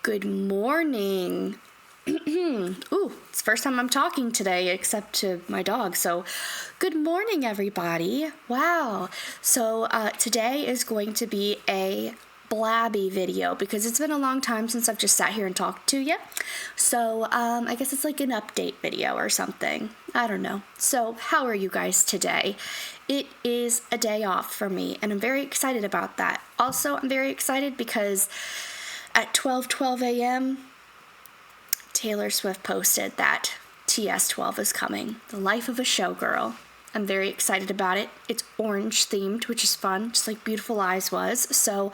Good morning. Ooh, it's the first time I'm talking today except to my dog. So, good morning, everybody. Wow. So, today is going to be a blabby video because it's been a long time since I've just sat here and talked to you. So, I guess it's like an update video or something. I don't know. So, how are you guys today? It is a day off for me, and I'm very excited about that. Also, I'm very excited because at 12:12 a.m., Taylor Swift posted that TS12 is coming, The Life of a Showgirl. I'm very excited about it. It's orange themed, which is fun, just like Beautiful Lies was. So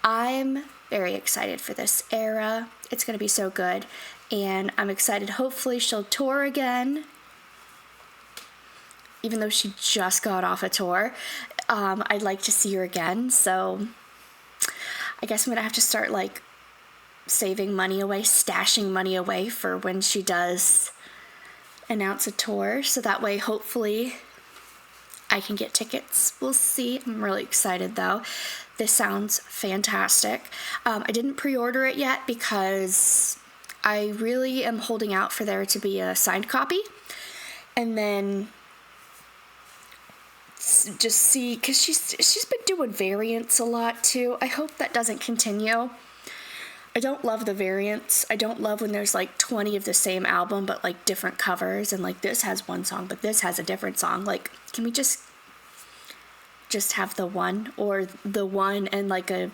I'm very excited for this era. It's going to be so good. And I'm excited. Hopefully she'll tour again, even though she just got off a tour. I'd like to see her again. So I guess I'm going to have to start saving money away, stashing money away for when she does announce a tour. So that way, hopefully, I can get tickets. We'll see. I'm really excited though. This sounds fantastic. I didn't pre-order it yet because I really am holding out for there to be a signed copy. And then just see, because she's been doing variants a lot too. I hope that doesn't continue. I don't love the variants. I don't love when there's 20 of the same album but different covers, and this has one song but this has a different song. Can we just have the one, or the one and a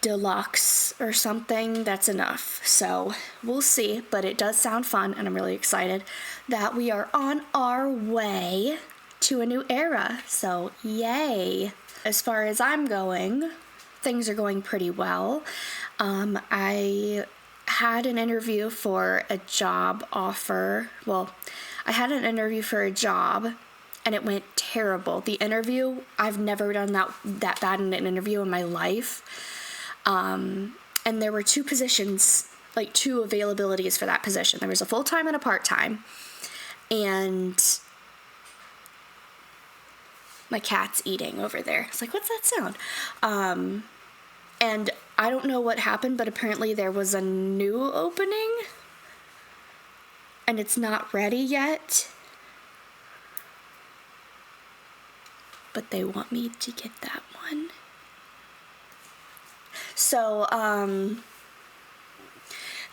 deluxe or something? That's enough. So we'll see, but it does sound fun, and I'm really excited that we are on our way to a new era. So yay. As far as I'm going, things are going pretty well. I had an interview for a job offer. Well, I had an interview for a job and it went terrible. The interview, I've never done that bad in an interview in my life. And there were two positions, two availabilities for that position. There was a full-time and a part-time. And my cat's eating over there. It's what's that sound? And I don't know what happened, but apparently there was a new opening and it's not ready yet. But they want me to get that one. So,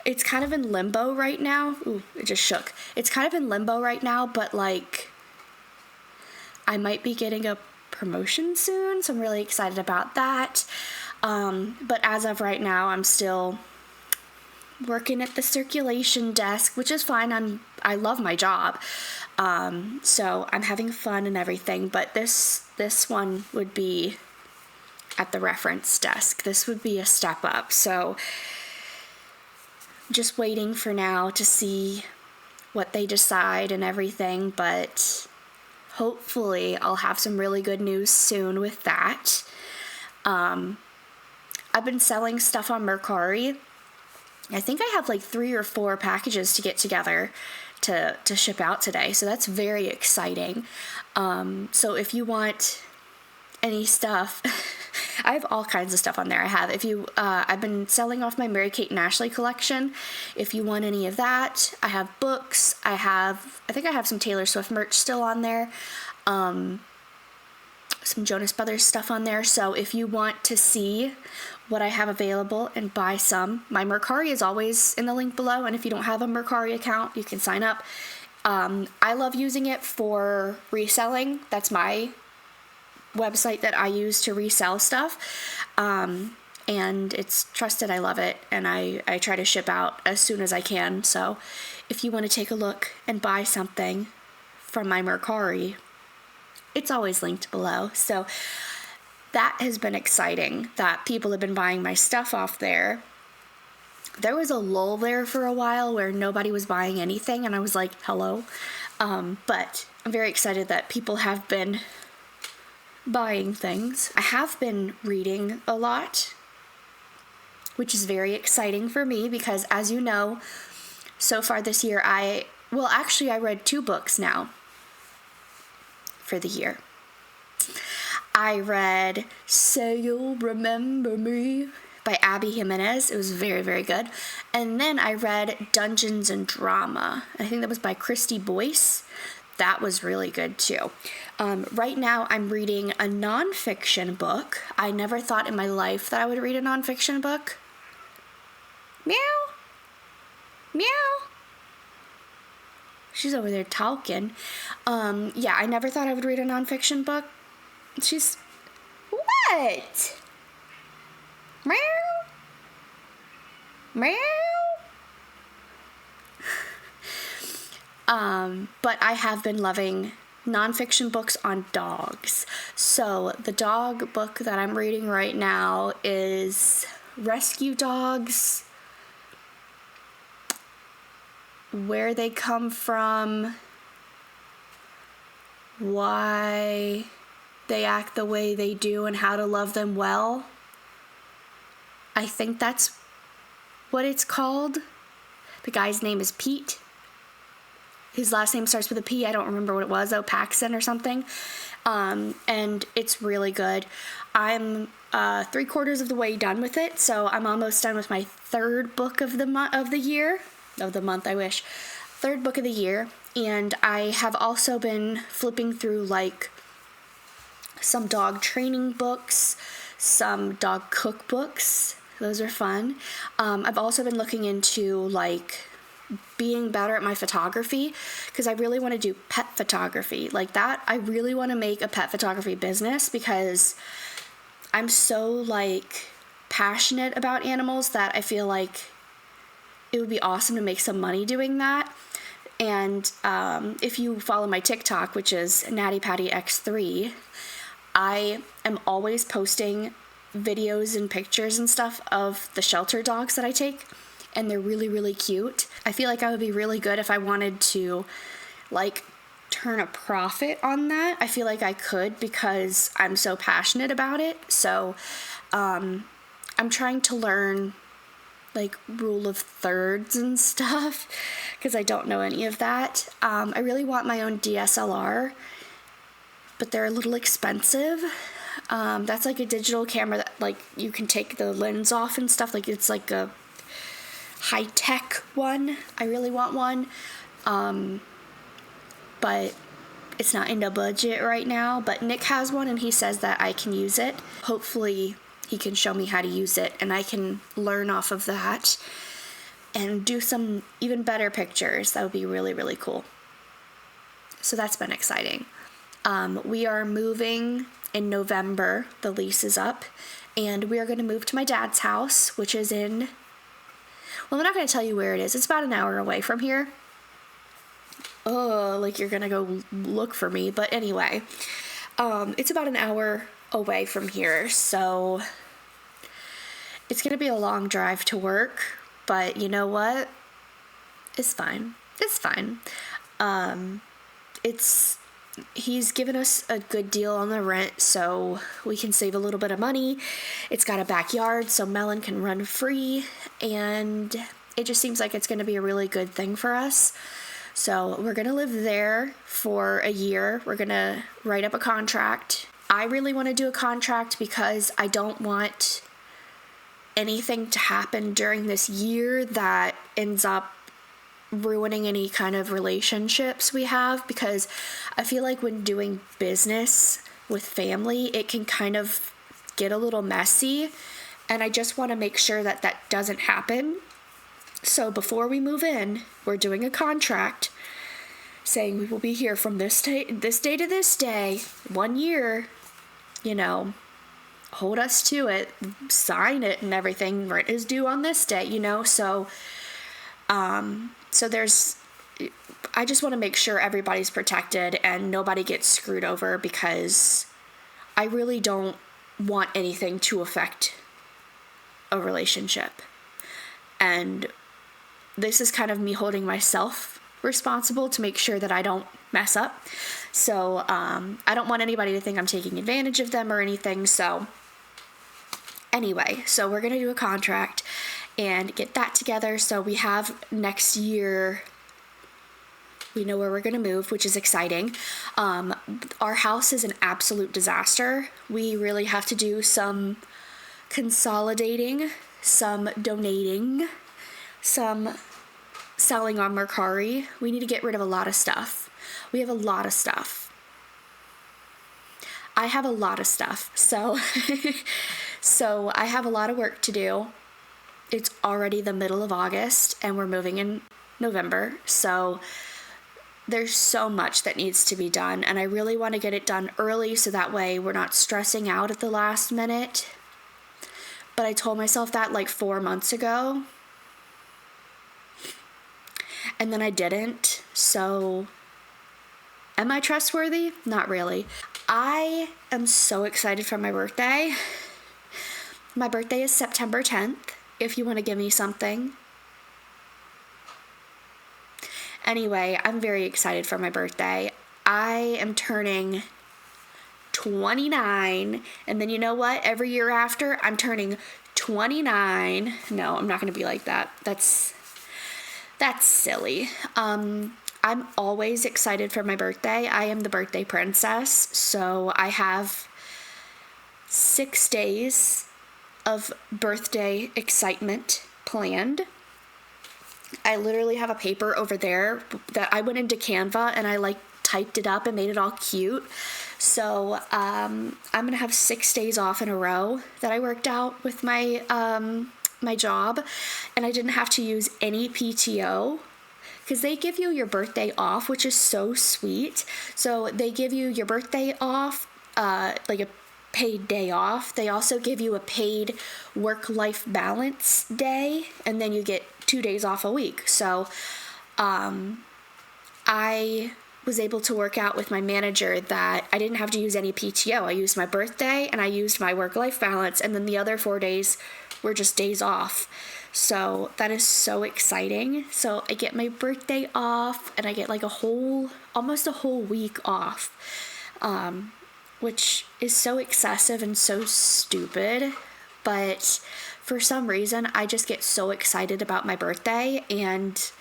it's kind of in limbo right now. Ooh, it just shook. It's kind of in limbo right now, but I might be getting a promotion soon, so I'm really excited about that. But as of right now, I'm still working at the circulation desk, which is fine. I love my job. So I'm having fun and everything, but this one would be at the reference desk. This would be a step up. So just waiting for now to see what they decide and everything, but hopefully I'll have some really good news soon with that. I've been selling stuff on Mercari. I think I have 3 or 4 packages to get together to ship out today. So that's very exciting. So if you want any stuff, I have all kinds of stuff on there. I've been selling off my Mary-Kate and Ashley collection. If you want any of that, I have books. I think I have some Taylor Swift merch still on there. Some Jonas Brothers stuff on there. So if you want to see what I have available and buy some, my Mercari is always in the link below. And if you don't have a Mercari account, you can sign up. I love using it for reselling. That's my website that I use to resell stuff. And it's trusted. I love it. And I try to ship out as soon as I can. So if you want to take a look and buy something from my Mercari, it's always linked below. So that has been exciting that people have been buying my stuff off there. There was a lull there for a while where nobody was buying anything, and I was like, hello. But I'm very excited that people have been buying things. I have been reading a lot, which is very exciting for me because, as you know, so far this year I read 2 books now for the year. I read Say You'll Remember Me by Abby Jimenez. It was very, very good. And then I read Dungeons and Drama. I think that was by Christy Boyce. That was really good too. Right now I'm reading a nonfiction book. I never thought in my life that I would read a nonfiction book. Meow. Meow. She's over there talking. Yeah, I never thought I would read a nonfiction book. She's... What? Meow. Meow. But I have been loving nonfiction books on dogs. So the dog book that I'm reading right now is Rescue Dogs, Where They Come From, Why They Act the Way They Do, and How to Love Them Well. I think that's what it's called. The guy's name is Pete. His last name starts with a P. I don't remember what it was, Paxson or something. And it's really good. I'm 3/4 of the way done with it, so I'm almost done with my third book of the month, I wish. Third book of the year, and I have also been flipping through like some dog training books, some dog cookbooks. Those are fun. I've also been looking into like being better at my photography, because I really want to do pet photography like that. I really want to make a pet photography business, because I'm so like passionate about animals that I feel like it would be awesome to make some money doing that. And if you follow my TikTok, which is Natty Patty X3, I am always posting videos and pictures and stuff of the shelter dogs that I take, and they're really, really cute. I feel like I would be really good if I wanted to, like, turn a profit on that. I feel like I could, because I'm so passionate about it. So, I'm trying to learn, like, rule of thirds and stuff, because I don't know any of that. I really want my own DSLR, but they're a little expensive. That's like a digital camera that, like, you can take the lens off and stuff. Like, it's like a high-tech one. I really want one, but it's not in the budget right now. But Nick has one, and he says that I can use it. Hopefully he can show me how to use it, and I can learn off of that and do some even better pictures. That would be really, really cool. So that's been exciting. We are moving in November. The lease is up, and we are going to move to my dad's house, which is in... Well, I'm not going to tell you where it is. It's about an hour away from here. Oh, like you're going to go look for me. But anyway, it's about an hour away from here. So it's going to be a long drive to work. But you know what? It's fine. It's fine. He's given us a good deal on the rent, so we can save a little bit of money. It's got a backyard, so Melon can run free, and it just seems like it's going to be a really good thing for us. So we're going to live there for a year. We're going to write up a contract. I really want to do a contract because I don't want anything to happen during this year that ends up ruining any kind of relationships we have, because I feel like when doing business with family, it can kind of get a little messy, and I just want to make sure that that doesn't happen. So before we move in, we're doing a contract saying we will be here from this day to this day, 1 year, hold us to it, sign it and everything, rent is due on this day, so I just want to make sure everybody's protected and nobody gets screwed over, because I really don't want anything to affect a relationship. And this is kind of me holding myself responsible to make sure that I don't mess up. So I don't want anybody to think I'm taking advantage of them or anything. So anyway, so we're going to do a contract and get that together. So we have next year, we know where we're going to move, which is exciting. Our house is an absolute disaster. We really have to do some consolidating, some donating, some selling on Mercari. We need to get rid of a lot of stuff. We have a lot of stuff. I have a lot of stuff, so so I have a lot of work to do. It's already the middle of August and we're moving in November, so there's so much that needs to be done, and I really want to get it done early so that way we're not stressing out at the last minute. But I told myself that like 4 months ago, and then I didn't. So am I trustworthy? Not really. I am so excited for my birthday. My birthday is September 10th, if you want to give me something. Anyway, I'm very excited for my birthday. I am turning 29, and then you know what? Every year after, I'm turning 29. No, I'm not going to be like that. That's silly. I'm always excited for my birthday. I am the birthday princess, so I have 6 days of birthday excitement planned. I literally have a paper over there that I went into Canva and I like typed it up and made it all cute. So I'm gonna have 6 days off in a row that I worked out with my my job, and I didn't have to use any PTO because they give you your birthday off, which is so sweet. So they give you your birthday off, like a paid day off. They also give you a paid work-life balance day, and then you get 2 days off a week. So I was able to work out with my manager that I didn't have to use any PTO. I used my birthday and I used my work-life balance, and then the other 4 days were just days off. So that is so exciting. So I get my birthday off and I get like almost a whole week off, which is so excessive and so stupid. But for some reason, I just get so excited about my birthday. And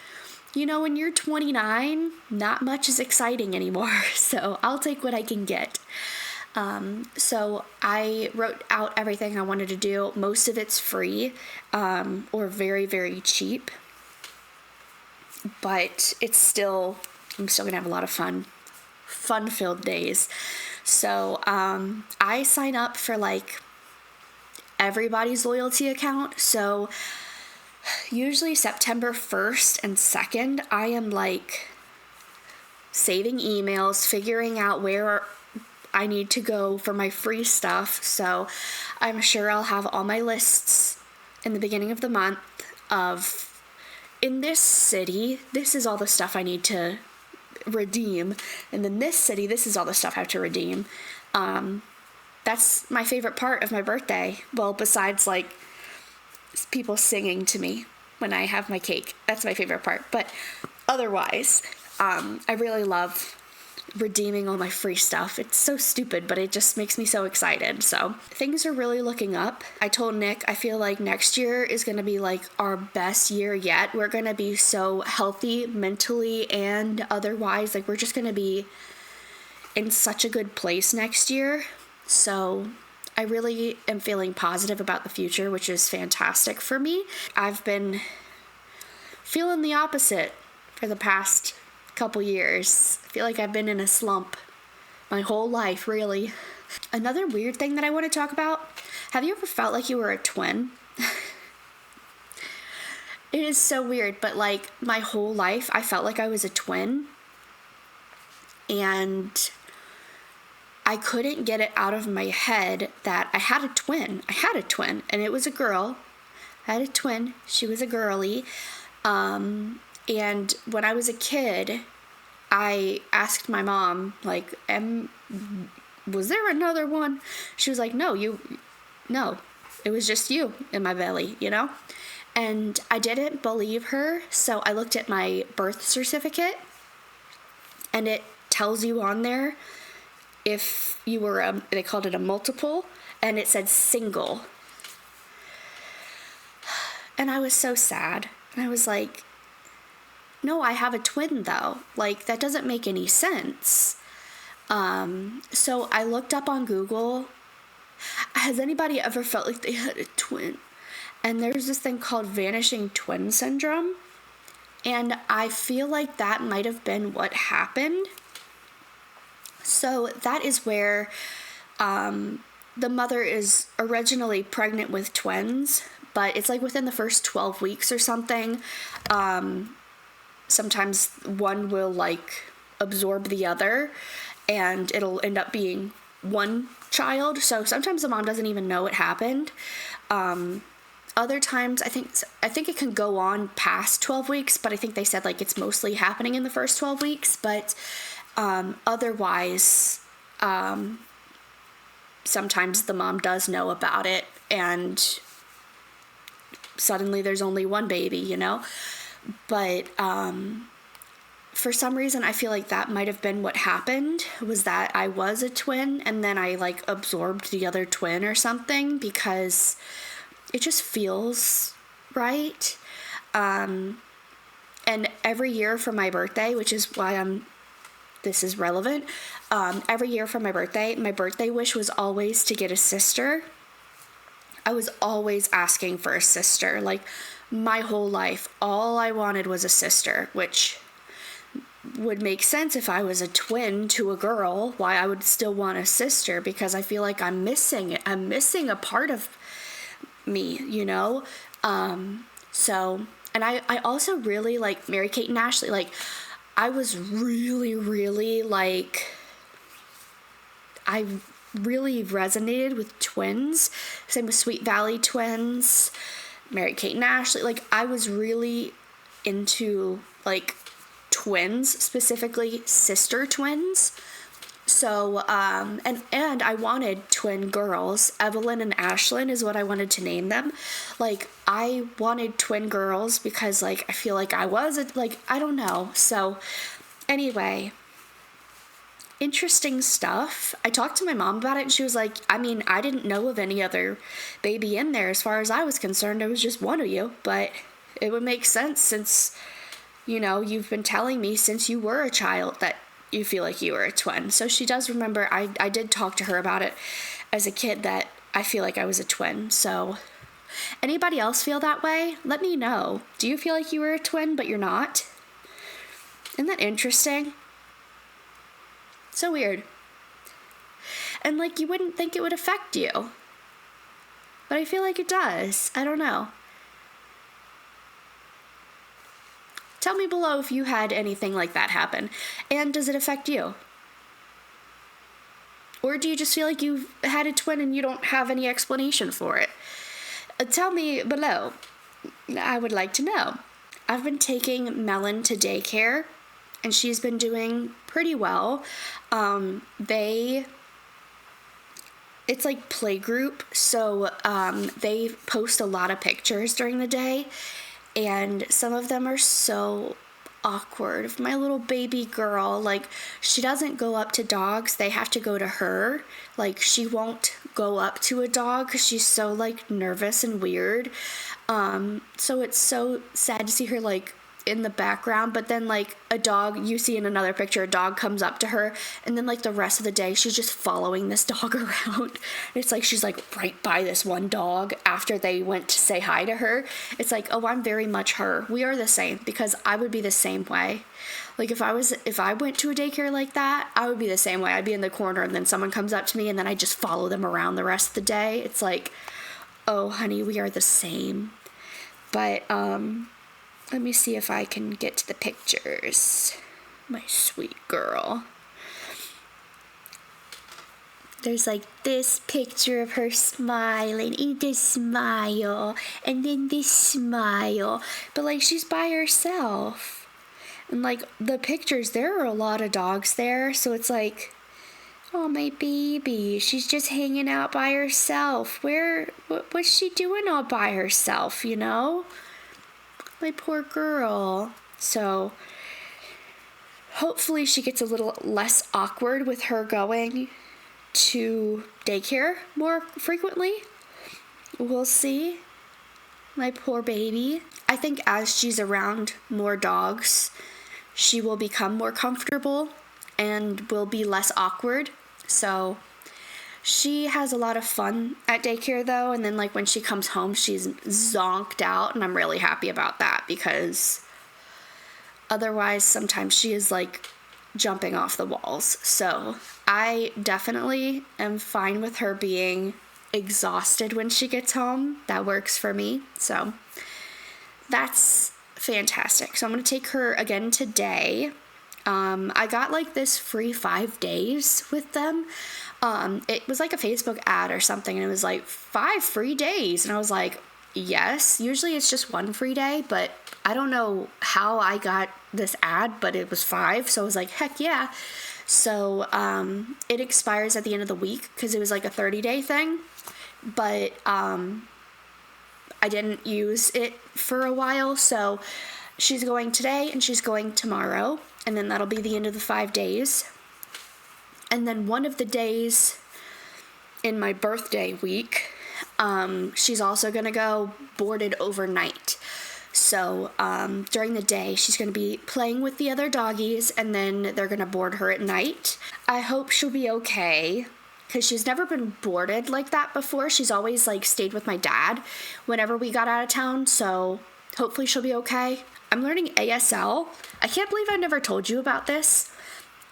you know, when you're 29, not much is exciting anymore. So I'll take what I can get. So I wrote out everything I wanted to do. Most of it's free, or very, very cheap. But I'm still gonna have a lot of fun-filled days. So I sign up for like everybody's loyalty account. So usually September 1st and 2nd, I am like saving emails, figuring out where I need to go for my free stuff. So I'm sure I'll have all my lists in the beginning of the month of, in this city, this is all the stuff I need to redeem. And in this city, this is all the stuff I have to redeem. That's my favorite part of my birthday. Well, besides like people singing to me when I have my cake. That's my favorite part. But otherwise, I really love redeeming all my free stuff. It's so stupid, but it just makes me so excited. So things are really looking up. I told Nick, I feel like next year is going to be like our best year yet. We're going to be so healthy mentally and otherwise. Like we're just going to be in such a good place next year. So I really am feeling positive about the future, which is fantastic for me. I've been feeling the opposite for the past couple years. I feel like I've been in a slump my whole life, really. Another weird thing that I want to talk about, have you ever felt like you were a twin? It is so weird, but like my whole life I felt like I was a twin, and I couldn't get it out of my head that I had a twin. I had a twin, and it was a girl. I had a twin. She was a girly. And when I was a kid, I asked my mom, like, was there another one? She was like, no, it was just you in my belly, you know? And I didn't believe her, so I looked at my birth certificate, and it tells you on there if you were they called it a multiple, and it said single. And I was so sad. And I was like, no, I have a twin though. Like, that doesn't make any sense. So I looked up on Google Has anybody ever felt like they had a twin? And there's this thing called vanishing twin syndrome. And I feel like that might have been what happened. So that is where the mother is originally pregnant with twins, but it's like within the first 12 weeks or something. Sometimes one will like absorb the other and it'll end up being one child. So sometimes the mom doesn't even know it happened. Other times, I think it can go on past 12 weeks, but I think they said like it's mostly happening in the first 12 weeks. But otherwise, sometimes the mom does know about it, and suddenly there's only one baby, you know? But for some reason, I feel like that might have been what happened, was that I was a twin, and then I like absorbed the other twin or something, because it just feels right. And every year for my birthday, which is why this is relevant. Every year for my birthday wish was always to get a sister. I was always asking for a sister. Like my whole life, all I wanted was a sister, which would make sense if I was a twin to a girl, why I would still want a sister, because I feel like I'm missing it. I'm missing a part of me, you know? So, and I also really like Mary-Kate and Ashley. Like, I was really, really like, I really resonated with twins. Same with Sweet Valley Twins, Mary-Kate and Ashley. Like, I was really into like twins, specifically sister twins. So, and I wanted twin girls. Evelyn and Ashlyn is what I wanted to name them. Like, I wanted twin girls because, like, I feel like I was, I don't know. So, anyway, interesting stuff. I talked to my mom about it, and she was like, I mean, I didn't know of any other baby in there. As far as I was concerned, it was just one of you. But it would make sense since, you know, you've been telling me since you were a child that you feel like you were a twin. So she does remember, I did talk to her about it as a kid, that I feel like I was a twin. So anybody else feel that way? Let me know. Do you feel like you were a twin but you're not? Isn't that interesting? So weird. And like, you wouldn't think it would affect you, but I feel like it does. I don't know. Tell me below if you had anything like that happen. And does it affect you? Or do you just feel like you had a twin and you don't have any explanation for it? Tell me below. I would like to know. I've been taking Melon to daycare, and she's been doing pretty well. It's like playgroup, so they post a lot of pictures during the day, and some of them are so awkward. My little baby girl, like, she doesn't go up to dogs, they have to go to her. Like, she won't go up to a dog because she's so like nervous and weird. So it's so sad to see her like in the background, but then like a dog, you see in another picture, a dog comes up to her, and then like the rest of the day she's just following this dog around. It's like she's like right by this one dog after they went to say hi to her. It's like, oh, I'm very much her. We are the same, because I would be the same way. Like, if I went to a daycare like that, I would be the same way. I'd be in the corner, and then someone comes up to me, and then I just follow them around the rest of the day. It's like, oh honey, we are the same. But let me see if I can get to the pictures. My sweet girl. There's like this picture of her smiling, and this smile, and then this smile. But like, she's by herself. And like the pictures, there are a lot of dogs there, so it's like, oh, my baby, she's just hanging out by herself. What's she doing all by herself, you know? My poor girl. So hopefully she gets a little less awkward with her going to daycare more frequently. We'll see. My poor baby. I think as she's around more dogs, she will become more comfortable and will be less awkward. So She has a lot of fun at daycare though, and then like when she comes home, she's zonked out, and I'm really happy about that because otherwise sometimes she is like jumping off the walls. So I definitely am fine with her being exhausted when she gets home. That works for me. So that's fantastic. So I'm going to take her again today. I got like this free 5 days with them. It was like a Facebook ad or something, and it was like 5 free days. And I was like, yes, usually it's just 1 free day, but I don't know how I got this ad, but it was 5. So I was like, heck yeah. So, it expires at the end of the week because it was like a 30-day thing, but, I didn't use it for a while. So she's going today and she's going tomorrow, and then that'll be the end of the 5 days. And then one of the days in my birthday week, she's also going to go boarded overnight. So during the day, she's going to be playing with the other doggies, and then they're going to board her at night. I hope she'll be okay, because she's never been boarded like that before. She's always like stayed with my dad whenever we got out of town, so hopefully she'll be okay. I'm learning ASL. I can't believe I never told you about this.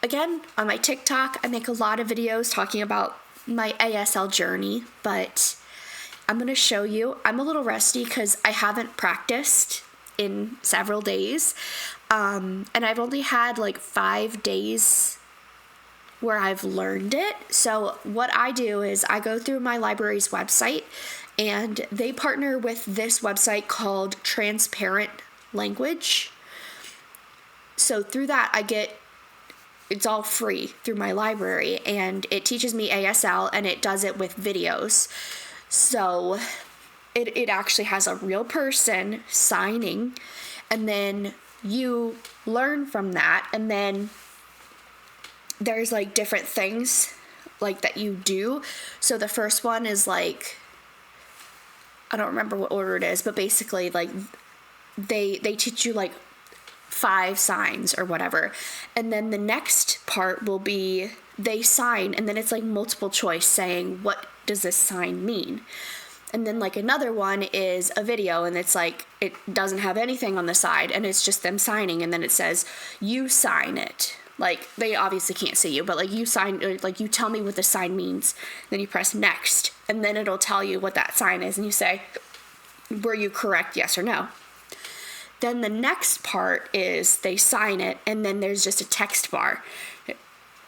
Again, on my TikTok, I make a lot of videos talking about my ASL journey, but I'm going to show you. I'm a little rusty because I haven't practiced in several days, and I've only had like 5 days where I've learned it. So what I do is I go through my library's website, and they partner with this website called Transparent Language. So through that, it's all free through my library, and it teaches me ASL, and it does it with videos. So it actually has a real person signing, and then you learn from that, and then there's like different things like that you do. So the first one is like, I don't remember what order it is, but basically like they teach you like 5 signs or whatever. And then the next part will be they sign, and then it's like multiple choice saying, what does this sign mean? And then like another one is a video, and it's like, it doesn't have anything on the side, and it's just them signing, and then it says, you sign it. Like, they obviously can't see you, but like you sign, or like you tell me what the sign means. Then you press next, and then it'll tell you what that sign is, and you say, were you correct, yes or no? Then the next part is they sign it, and then there's just a text bar,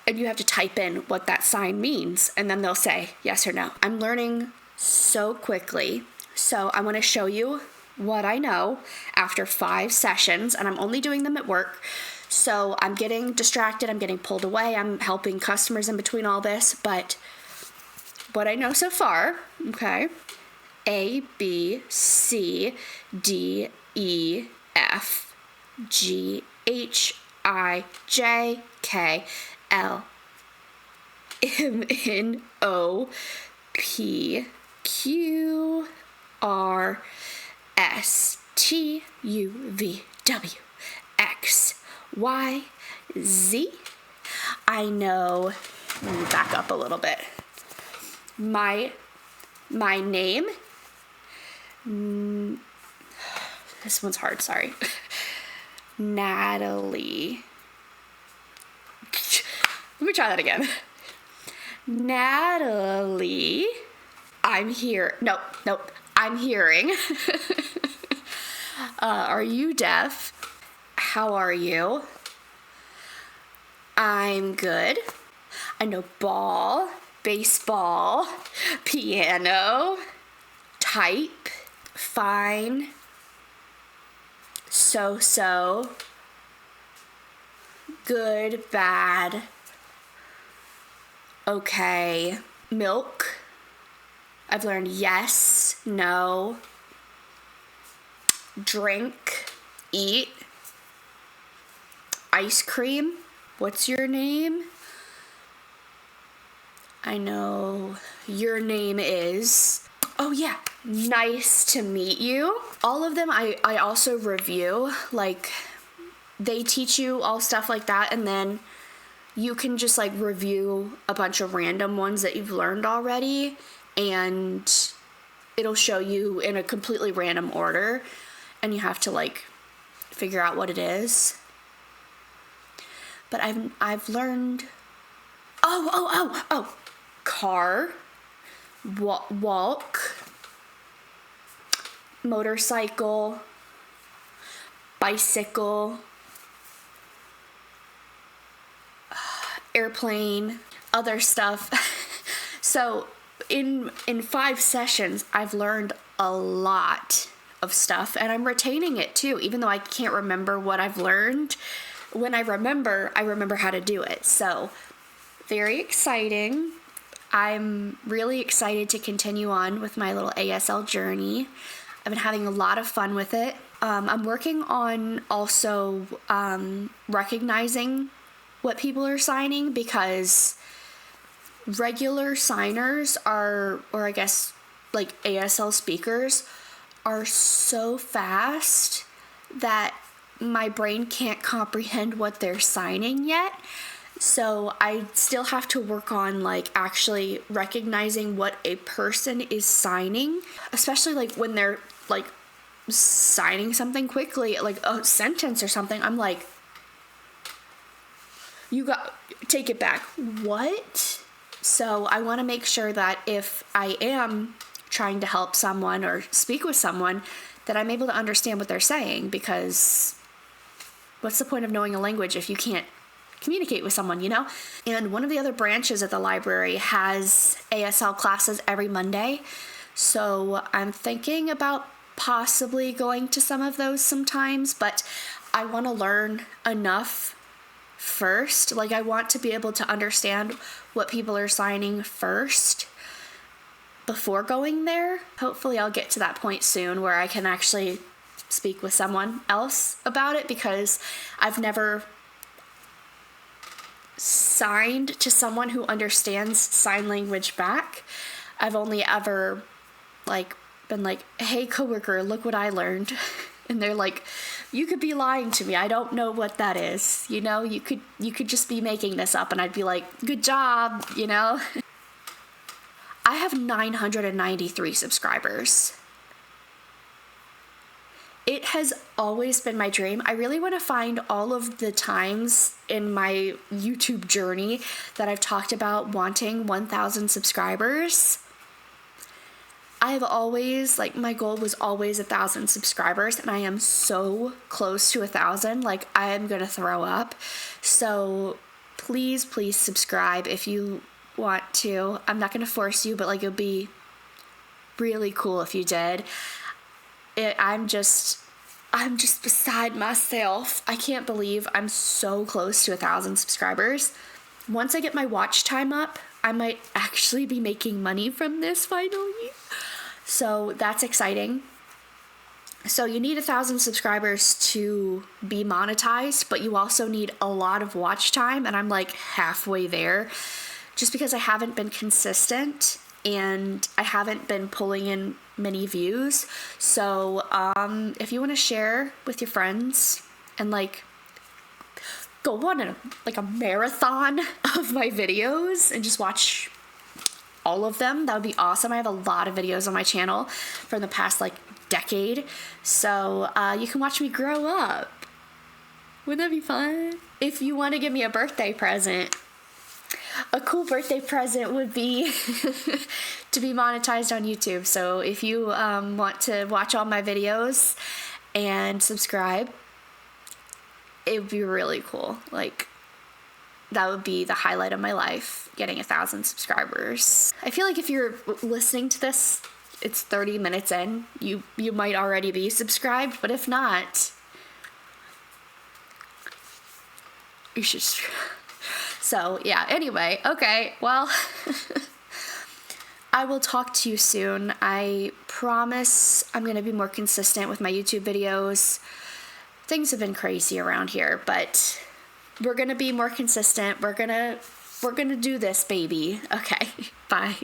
and you have to type in what that sign means, and then they'll say yes or no. I'm learning so quickly, so I want to show you what I know after 5 sessions, and I'm only doing them at work. So I'm getting distracted, I'm getting pulled away, I'm helping customers in between all this, but what I know so far, okay, A, B, C, D, E, F, G, H, I, J, K, L, M, N, O, P, Q, R, S, T, U, V, W, X, Y, Z. I know, let me back up a little bit. My name, this one's hard, sorry. Natalie. Let me try that again. Natalie. I'm here. Nope. I'm hearing. Are you deaf? How are you? I'm good. I know ball, baseball, piano, type, fine, so, good, bad, okay, milk. I've learned yes, no, drink, eat, ice cream. What's your name? I know your name is. Oh yeah, nice to meet you. All of them I also review. Like, they teach you all stuff like that, and then you can just like review a bunch of random ones that you've learned already, and it'll show you in a completely random order, and you have to like figure out what it is. But I've learned car, walk, motorcycle, bicycle, airplane, other stuff. So in 5 sessions, I've learned a lot of stuff, and I'm retaining it too, even though I can't remember what I've learned. When I remember how to do it. So very exciting. I'm really excited to continue on with my little ASL journey. I've been having a lot of fun with it. I'm working on also recognizing what people are signing, because regular signers are, or I guess like ASL speakers, are so fast that my brain can't comprehend what they're signing yet. So I still have to work on like actually recognizing what a person is signing, especially like when they're like signing something quickly, like a sentence or something. I'm like, take it back. What? So I want to make sure that if I am trying to help someone or speak with someone, that I'm able to understand what they're saying, because what's the point of knowing a language if you can't communicate with someone, you know? And one of the other branches at the library has ASL classes every Monday. So I'm thinking about possibly going to some of those sometimes, but I want to learn enough first. Like, I want to be able to understand what people are signing first before going there. Hopefully I'll get to that point soon where I can actually speak with someone else about it, because I've never signed to someone who understands sign language back. I've only ever like been like, hey coworker, look what I learned. And they're like, you could be lying to me. I don't know what that is. You know, you could just be making this up. And I'd be like, good job, you know? I have 993 subscribers. It has always been my dream. I really want to find all of the times in my YouTube journey that I've talked about wanting 1,000 subscribers. I have always, like, my goal was always 1,000 subscribers, and I am so close to 1,000. Like, I am going to throw up. So please subscribe if you want to. I'm not going to force you, but like, it would be really cool if you did. I'm just beside myself. I can't believe I'm so close to 1,000 subscribers. Once I get my watch time up, I might actually be making money from this finally. So that's exciting. So you need 1,000 subscribers to be monetized, but you also need a lot of watch time, and I'm like halfway there, just because I haven't been consistent and I haven't been pulling in many views. So if you want to share with your friends and like go on a marathon of my videos and just watch all of them, that would be awesome. I have a lot of videos on my channel from the past like decade, so you can watch me grow up. Wouldn't that be fun? If you want to give me a birthday present, a cool birthday present would be to be monetized on YouTube. So if you want to watch all my videos and subscribe, it would be really cool. Like, that would be the highlight of my life, getting 1,000 subscribers. I feel like if you're listening to this, it's 30 minutes in, you might already be subscribed, but if not, you should. So yeah, anyway, okay, well, I will talk to you soon. I promise I'm going to be more consistent with my YouTube videos. Things have been crazy around here, but we're going to be more consistent. We're going to do this, baby. Okay, bye.